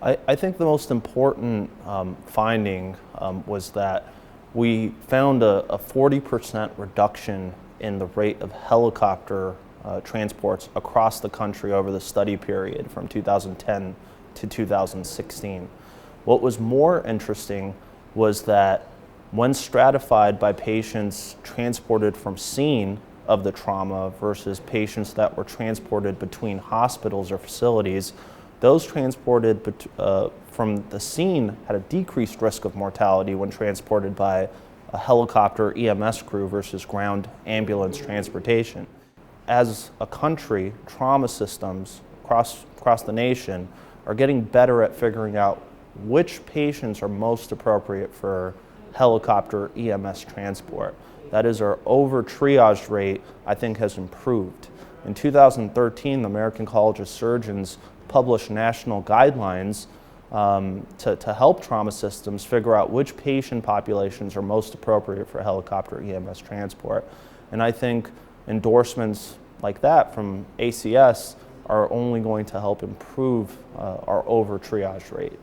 I think the most important finding was that we found a 40% reduction in the rate of helicopter transports across the country over the study period from 2010 to 2016. What was more interesting was that when stratified by patients transported from scene of the trauma versus patients that were transported between hospitals or facilities, those transported from the scene had a decreased risk of mortality when transported by a helicopter EMS crew versus ground ambulance transportation. As a country, trauma systems across the nation are getting better at figuring out which patients are most appropriate for helicopter EMS transport. That is, our over-triage rate, I think, has improved. In 2013, the American College of Surgeons published national guidelines to help trauma systems figure out which patient populations are most appropriate for helicopter EMS transport. And I think endorsements like that from ACS are only going to help improve our over-triage rate.